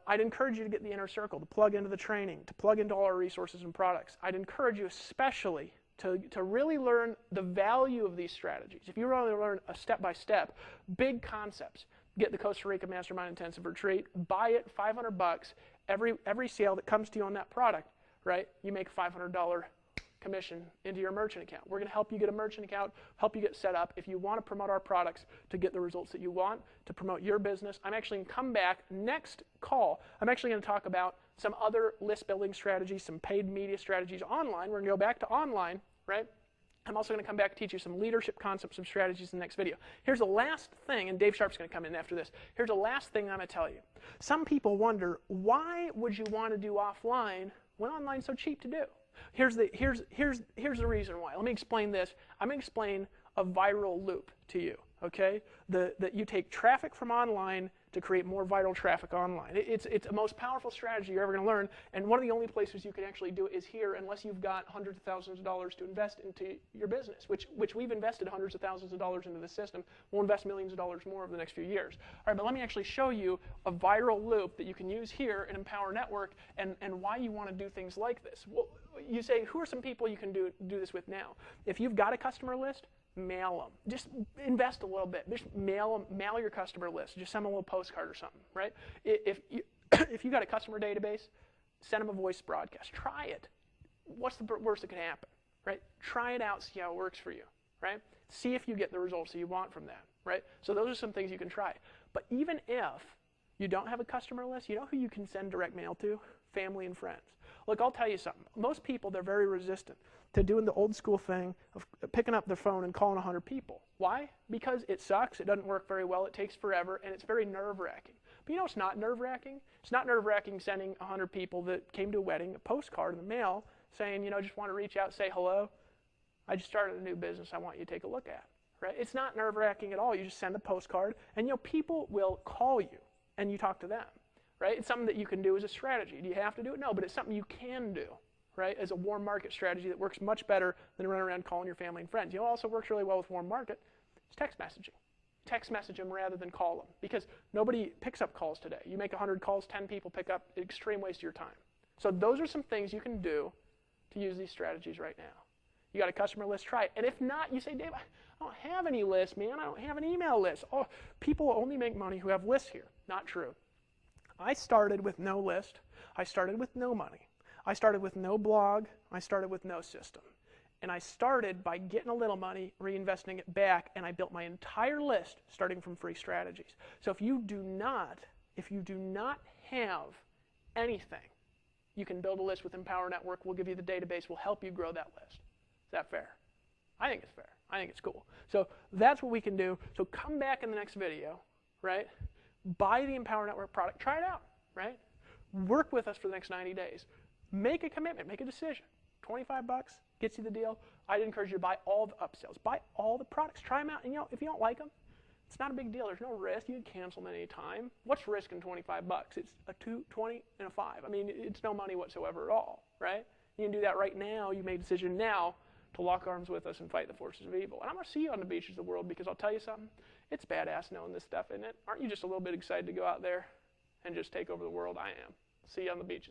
I'd encourage you to get the Inner Circle, to plug into the training, to plug into all our resources and products. I'd encourage you especially to really learn the value of these strategies. If you really learn a step-by-step, big concepts, get the Costa Rica Mastermind Intensive Retreat, buy it, $500. Every sale that comes to you on that product, right, you make $500 commission into your merchant account. We're going to help you get a merchant account, help you get set up. If you want to promote our products to get the results that you want, to promote your business, I'm actually going to come back next call. I'm actually going to talk about some other list building strategies, some paid media strategies online. We're going to go back to online, right? I'm also going to come back and teach you some leadership concepts and strategies in the next video. Here's the last thing, and Dave Sharp's going to come in after this. Here's the last thing I'm going to tell you. Some people wonder, why would you want to do offline when online's so cheap to do? Here's the reason why. Let me explain this. I'm going to explain a viral loop to you, okay? That you take traffic from online to create more viral traffic online. It's the most powerful strategy you're ever going to learn, and one of the only places you can actually do it is here, unless you've got hundreds of thousands of dollars to invest into your business, which we've invested hundreds of thousands of dollars into the system. We'll invest millions of dollars more over the next few years. All right, but let me actually show you a viral loop that you can use here in Empower Network, and why you want to do things like this. Well, you say, who are some people you can do this with now? If you've got a customer list, mail them. Just invest a little bit. Just mail your customer list. Just send them a little postcard or something, right? If you got a customer database, send them a voice broadcast. Try it. What's the worst that can happen, right? Try it out, see how it works for you, right? See if you get the results that you want from that, right? So those are some things you can try. But even if you don't have a customer list, you know who you can send direct mail to? Family and friends. Look, I'll tell you something. Most people, they're very resistant to doing the old school thing of picking up their phone and calling 100 people. Why? Because it sucks, it doesn't work very well, it takes forever, and it's very nerve-wracking. But you know what's not nerve-wracking? It's not nerve-wracking sending 100 people that came to a wedding a postcard in the mail saying, you know, just want to reach out, say hello. I just started a new business I want you to take a look at. Right? It's not nerve-wracking at all. You just send a postcard, and you know, people will call you, and you talk to them. Right? It's something that you can do as a strategy. Do you have to do it? No, but it's something you can do, right, as a warm market strategy that works much better than running around calling your family and friends. You know what also works really well with warm market? It's text messaging. Text message them rather than call them, because nobody picks up calls today. You make 100 calls, 10 people pick up, extreme waste of your time. So those are some things you can do to use these strategies right now. You got a customer list, try it. And if not, you say, Dave, I don't have any lists, man. I don't have an email list. Oh, people only make money who have lists here. Not true. I started with no list. I started with no money. I started with no blog. I started with no system. And I started by getting a little money, reinvesting it back, and I built my entire list starting from free strategies. So if you do not have anything, you can build a list with Empower Network. We'll give you the database. We'll help you grow that list. Is that fair? I think it's fair. I think it's cool. So that's what we can do. So come back in the next video, right? Buy the Empower Network product. Try it out, right? Work with us for the next 90 days. Make a commitment. Make a decision. 25 bucks gets you the deal. I'd encourage you to buy all the upsells. Buy all the products. Try them out. And if you don't like them, it's not a big deal. There's no risk. You can cancel them at any time. What's risk in 25 bucks? It's a 2, 20, and a 5. I mean, it's no money whatsoever at all, right? You can do that right now. You made a decision now to lock arms with us and fight the forces of evil. And I'm going to see you on the beaches of the world, because I'll tell you something. It's badass knowing this stuff, isn't it? Aren't you just a little bit excited to go out there and just take over the world? I am. See you on the beaches.